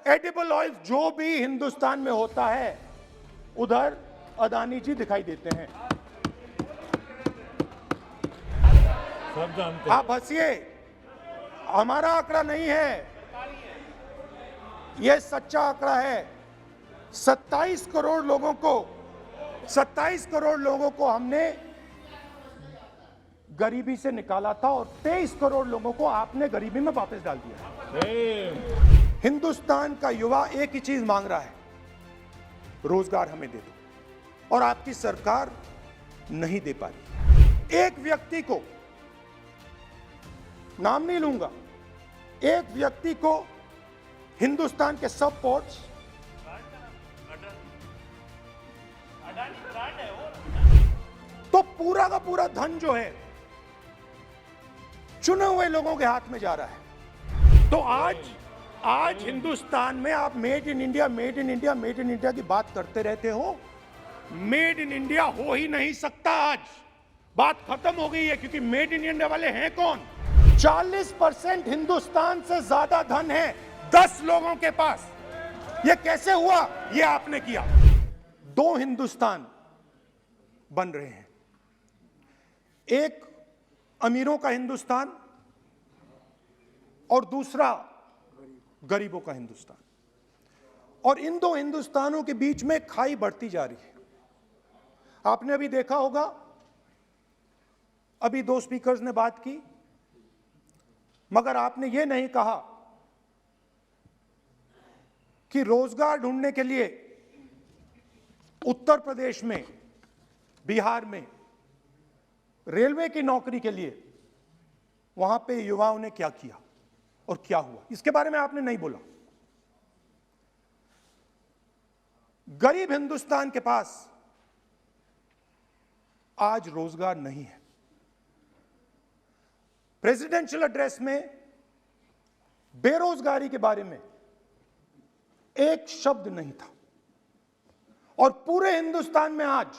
Edible oil जो भी हिंदुस्तान में होता है उधर अदानी जी दिखाई देते हैं। सब जानते हैं। आप हंसिए, हमारा आंकड़ा नहीं है, यह सच्चा आंकड़ा है। 27 करोड़ लोगों को हमने गरीबी से निकाला था और 23 करोड़ लोगों को आपने गरीबी में वापस डाल दिया। हिंदुस्तान का युवा एक ही चीज मांग रहा है, रोजगार हमें दे दो, और आपकी सरकार नहीं दे पा रही। एक व्यक्ति को, नाम नहीं लूंगा, एक व्यक्ति को हिंदुस्तान के सब पोर्ट्स, तो पूरा का पूरा धन जो है चुने हुए लोगों के हाथ में जा रहा है। तो आज हिंदुस्तान में आप मेड इन इंडिया की बात करते रहते हो। मेड इन इंडिया हो ही नहीं सकता। आज बात खत्म हो गई है, क्योंकि मेड इन इंडिया वाले हैं कौन? 40% हिंदुस्तान से ज्यादा धन है 10 लोगों के पास। यह कैसे हुआ? यह आपने किया। 2 हिंदुस्तान बन रहे हैं, एक अमीरों का हिंदुस्तान और दूसरा गरीबों का हिंदुस्तान। और इन 2 हिंदुस्तानों के बीच में खाई बढ़ती जा रही है। आपने अभी देखा होगा, अभी 2 स्पीकर्स ने बात की, मगर आपने यह नहीं कहा कि रोजगार ढूंढने के लिए उत्तर प्रदेश में, बिहार में रेलवे की नौकरी के लिए वहां पे युवाओं ने क्या किया और क्या हुआ, इसके बारे में आपने नहीं बोला। गरीब हिंदुस्तान के पास आज रोजगार नहीं है। प्रेसिडेंशियल एड्रेस में बेरोजगारी के बारे में एक शब्द नहीं था, और पूरे हिंदुस्तान में आज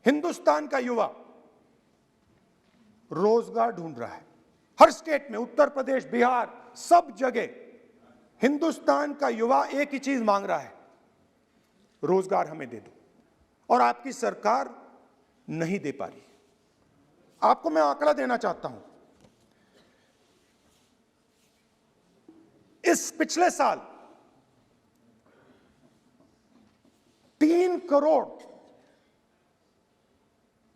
हिंदुस्तान का युवा रोजगार ढूंढ रहा है। हर स्टेट में, उत्तर प्रदेश, बिहार, सब जगह हिंदुस्तान का युवा एक ही चीज मांग रहा है, रोजगार हमें दे दो, और आपकी सरकार नहीं दे पा रही। आपको मैं आंकड़ा देना चाहता हूं। इस पिछले साल 3 करोड़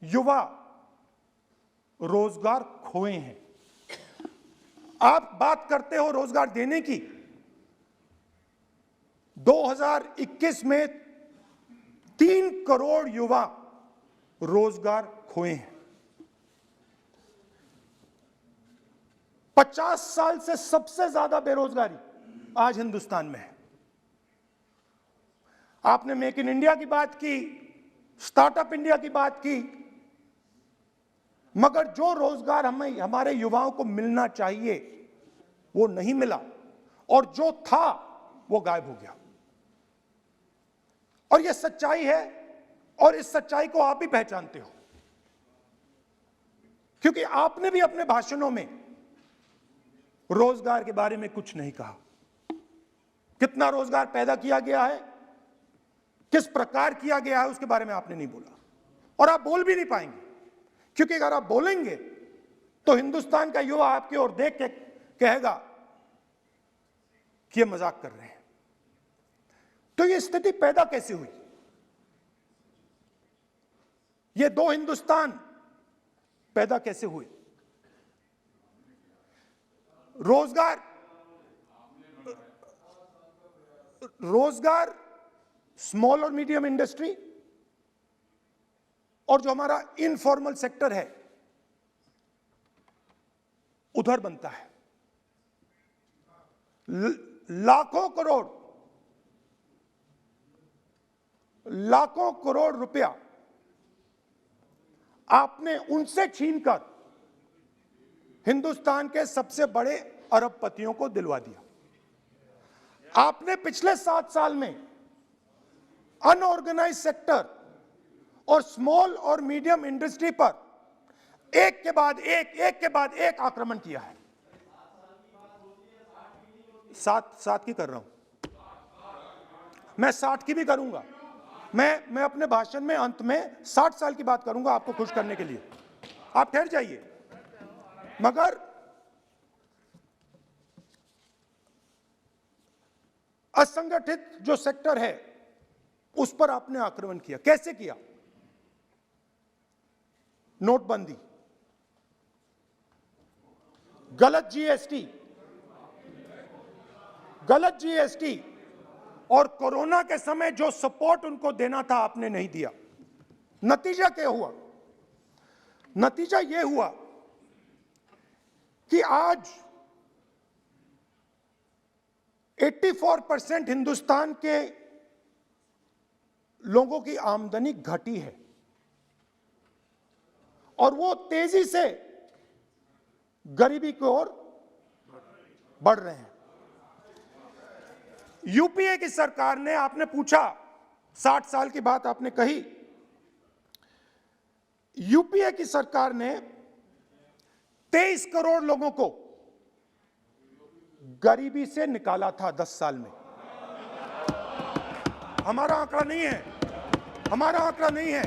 युवा रोजगार खोए हैं। आप बात करते हो रोजगार देने की। 2021 में 3 करोड़ युवा रोजगार खोए हैं। 50 साल से सबसे ज्यादा बेरोजगारी आज हिंदुस्तान में है। आपने मेक इन इंडिया की बात की, स्टार्टअप इंडिया की बात की, मगर जो रोजगार हमें, हमारे युवाओं को मिलना चाहिए, वो नहीं मिला, और जो था वो गायब हो गया। और यह सच्चाई है, और इस सच्चाई को आप भी पहचानते हो, क्योंकि आपने भी अपने भाषणों में रोजगार के बारे में कुछ नहीं कहा। कितना रोजगार पैदा किया गया है, किस प्रकार किया गया है, उसके बारे में आपने नहीं बोला, और आप बोल भी नहीं पाएंगे, क्योंकि अगर आप बोलेंगे तो हिंदुस्तान का युवा आपकी ओर देख के कहेगा कि ये मजाक कर रहे हैं। तो ये स्थिति पैदा कैसे हुई? ये 2 हिंदुस्तान पैदा कैसे हुए? रोजगार स्मॉल और मीडियम इंडस्ट्री और जो हमारा इनफॉर्मल सेक्टर है उधर बनता है। लाखों करोड़ रुपया आपने उनसे छीनकर हिंदुस्तान के सबसे बड़े अरबपतियों को दिलवा दिया। आपने पिछले 7 साल में अनऑर्गेनाइज्ड सेक्टर और स्मॉल और मीडियम इंडस्ट्री पर एक के बाद एक आक्रमण किया है। 7 की कर रहा हूं, मैं 60 की भी करूंगा। मैं अपने भाषण में अंत में 60 साल की बात करूंगा आपको खुश करने के लिए। आप ठहर जाइए। मगर असंगठित जो सेक्टर है उस पर आपने आक्रमण किया। कैसे किया? नोटबंदी, गलत जीएसटी और कोरोना के समय जो सपोर्ट उनको देना था आपने नहीं दिया। नतीजा क्या हुआ? नतीजा यह हुआ कि आज 84% हिंदुस्तान के लोगों की आमदनी घटी है और वो तेजी से गरीबी की ओर बढ़ रहे हैं। यूपीए की सरकार ने, आपने पूछा 60 साल की बात आपने कही, यूपीए की सरकार ने 23 करोड़ लोगों को गरीबी से निकाला था 10 साल में। हमारा आंकड़ा नहीं है, हमारा आंकड़ा नहीं है,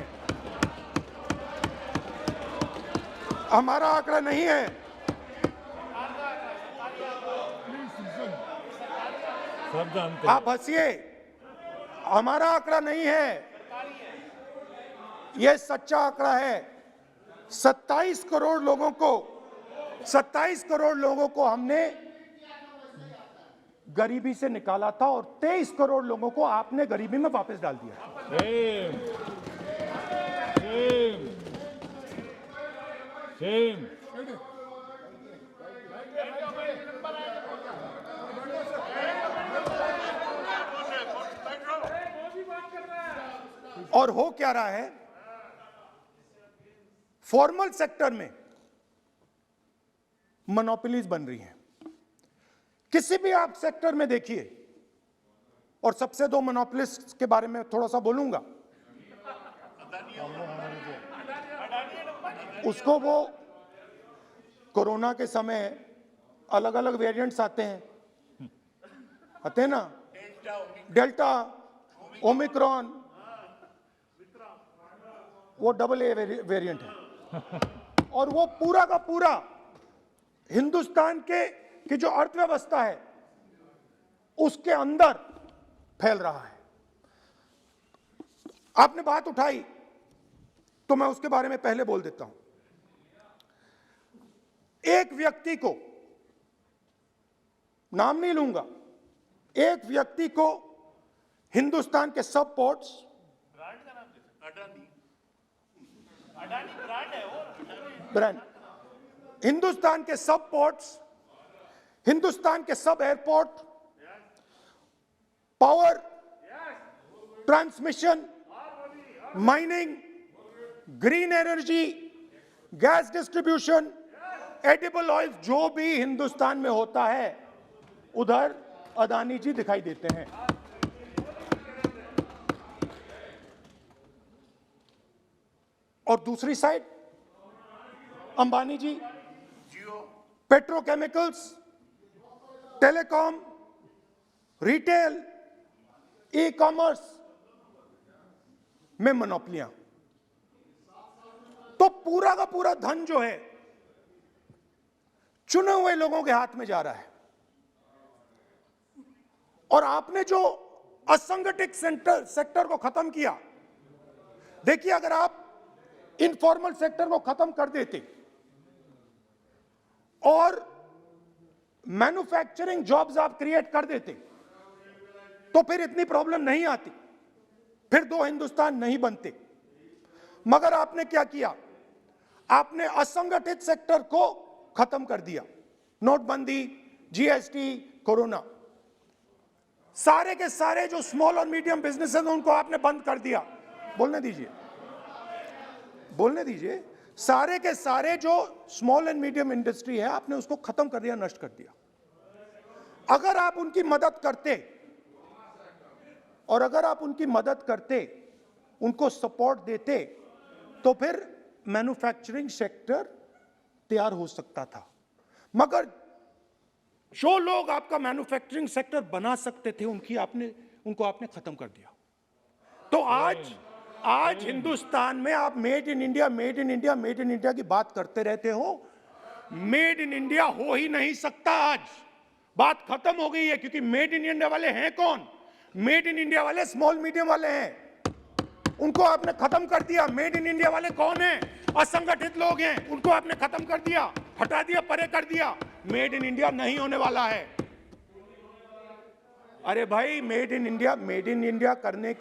हमारा आंकड़ा नहीं है। सब जानते हैं। आप हंसिए, हमारा आंकड़ा नहीं है, यह सच्चा आंकड़ा है। 27 करोड़ लोगों को हमने गरीबी से निकाला था और 23 करोड़ लोगों को आपने गरीबी में वापस डाल दिया। सेम। और हो क्या रहा है? फॉर्मल सेक्टर में मोनोपोलीज बन रही हैं। किसी भी आप सेक्टर में देखिए, और सबसे दो मोनोपोलिस्ट के बारे में थोड़ा सा बोलूंगा। उसको वो कोरोना के समय अलग अलग वेरिएंट्स आते हैं ना, डेल्टा, ओमिक्रॉन, वो AA वेरिएंट है और वो पूरा का पूरा हिंदुस्तान की जो अर्थव्यवस्था है उसके अंदर फैल रहा है। आपने बात उठाई तो मैं उसके बारे में पहले बोल देता हूं। एक व्यक्ति को, नाम नहीं लूंगा, एक व्यक्ति को हिंदुस्तान के सब पोर्ट्स, ब्रांड, हिंदुस्तान के सब पोर्ट्स, हिंदुस्तान के सब airport, power, transmission, mining, green energy, gas distribution, edible oil, जो भी हिंदुस्तान में होता है उधर अदानी जी दिखाई देते हैं। और दूसरी side Ambani ji petrochemicals, telecom, retail, e commerce में मोनोपोलियां। तो पूरा का पूरा धन जो है चुने हुए लोगों के हाथ में जा रहा है। और आपने जो असंगठित सेक्टर को खत्म किया, देखिए अगर आप इनफॉर्मल सेक्टर को खत्म कर देते और मैन्युफैक्चरिंग जॉब्स आप क्रिएट कर देते तो फिर इतनी प्रॉब्लम नहीं आती, फिर दो हिंदुस्तान नहीं बनते। मगर आपने क्या किया? आपने असंगठित सेक्टर को खत्म कर दिया। नोटबंदी, जीएसटी, कोरोना, सारे के सारे जो स्मॉल और मीडियम बिजनेसेस हैं उनको आपने बंद कर दिया। बोलने दीजिए, बोलने दीजिए। सारे के सारे जो स्मॉल एंड मीडियम इंडस्ट्री है आपने उसको खत्म कर दिया, नष्ट कर दिया। अगर आप उनकी मदद करते और अगर आप उनकी मदद करते, उनको सपोर्ट देते, तो फिर मैन्युफैक्चरिंग सेक्टर तैयार हो सकता था। मगर जो लोग आपका मैन्युफैक्चरिंग सेक्टर बना सकते थे उनको आपने खत्म कर दिया। तो आज हिंदुस्तान में आप made in India, made in India, made in India की बात करते रहते हो। मेड इन इंडिया हो ही नहीं सकता। आज बात खत्म हो गई है, क्योंकि मेड इन इंडिया वाले हैं कौन? मेड इन इंडिया वाले स्मॉल मीडियम वाले हैं, उनको आपने खत्म कर दिया। मेड इन इंडिया वाले कौन हैं? असंगठित लोग हैं, उनको आपने खत्म कर दिया, हटा दिया, परे कर दिया। मेड इन इंडिया नहीं होने वाला है। अरे भाई, मेड इन इंडिया करने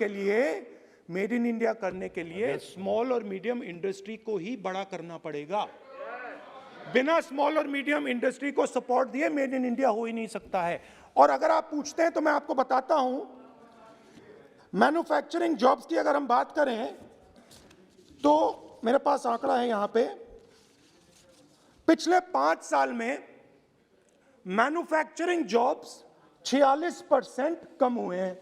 के लिए स्मॉल और मीडियम इंडस्ट्री को ही बड़ा करना पड़ेगा। बिना स्मॉल और मीडियम इंडस्ट्री को सपोर्ट दिए मेड इन इंडिया हो ही नहीं सकता है। और अगर आप पूछते हैं तो मैं आपको बताता हूं, मैन्युफैक्चरिंग जॉब्स की अगर हम बात करें तो मेरे पास आंकड़ा है यहां पे, पिछले 5 साल में मैन्युफैक्चरिंग जॉब्स 46% कम हुए हैं।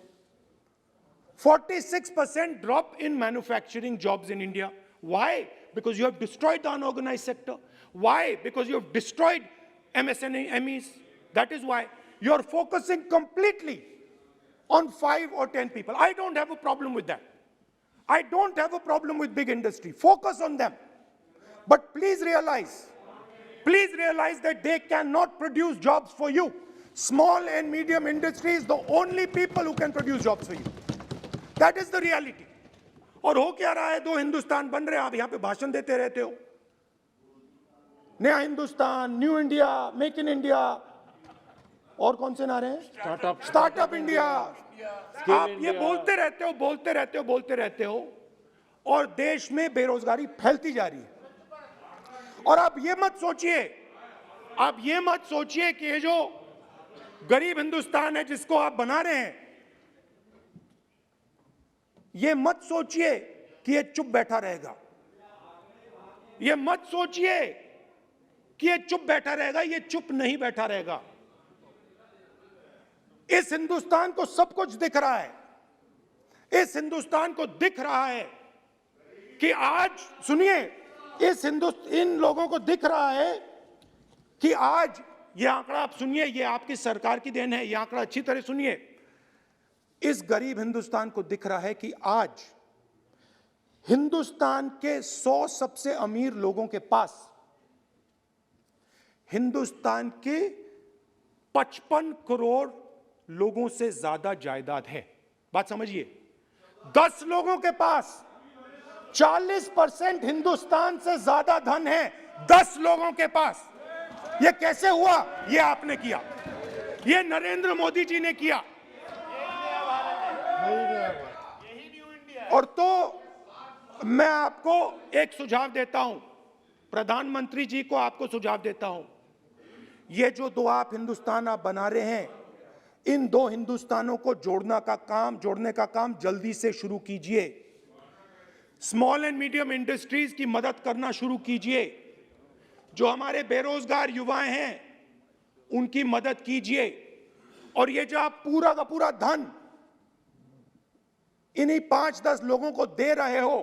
46% drop in manufacturing jobs in India. Why? Because you have destroyed the unorganized sector. Why? Because you have destroyed MSMEs. That is why you are focusing completely on 5 or 10 people. I don't have a problem with that. I don't have a problem with big industry. Focus on them. But please realize that they cannot produce jobs for you. Small and medium industry is the only people who can produce jobs for you. That is the reality. और हो क्या रहा है? 2 हिंदुस्तान बन रहे हैं। आप यहां पे भाषण देते रहते हो, नया Hindustan, new India, make in India, और कौन से नारे हैं? Startup India. आप ये बोलते रहते हो और देश में बेरोजगारी फैलती जा रही है। और आप ये मत सोचिए कि ये जो गरीब हिंदुस्तान है जिसको आप बना रहे हैं, ये मत सोचिए कि ये चुप बैठा रहेगा। ये मत सोचिए कि ये चुप बैठा रहेगा। ये चुप नहीं बैठा रहेगा। इस हिंदुस्तान को सब कुछ दिख रहा है। इस हिंदुस्तान को दिख रहा है कि आज, सुनिए, इन लोगों को दिख रहा है कि आज, ये आंकड़ा आप सुनिए, ये आपकी सरकार की देन है। ये आंकड़ा अच्छी तरह सुनिए। इस गरीब हिंदुस्तान को दिख रहा है कि आज हिंदुस्तान के 100 सबसे अमीर लोगों के पास हिंदुस्तान के 55 करोड़ लोगों से ज्यादा जायदाद है। बात समझिए, 10 लोगों के पास 40% हिंदुस्तान से ज्यादा धन है। 10 लोगों के पास। यह कैसे हुआ? यह आपने किया, यह नरेंद्र मोदी जी ने किया। और तो मैं आपको एक सुझाव देता हूं, प्रधानमंत्री जी को आपको सुझाव देता हूं, ये जो 2 आप हिंदुस्तान आप बना रहे हैं, इन 2 हिंदुस्तानों को जोड़ने का काम जल्दी से शुरू कीजिए। स्मॉल एंड मीडियम इंडस्ट्रीज की मदद करना शुरू कीजिए। जो हमारे बेरोजगार युवाएं हैं उनकी मदद कीजिए। और ये जो आप पूरा का पूरा धन इन्हीं 5-10 लोगों को दे रहे हो,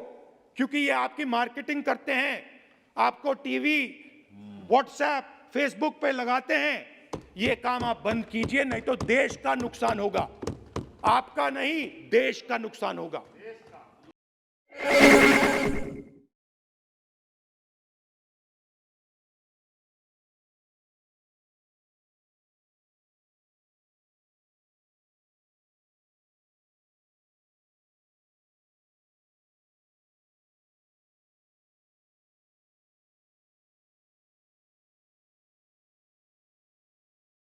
क्योंकि ये आपकी मार्केटिंग करते हैं, आपको टीवी, व्हाट्सएप, फेसबुक पे लगाते हैं, ये काम आप बंद कीजिए, नहीं तो देश का नुकसान होगा। आपका नहीं, देश का नुकसान होगा।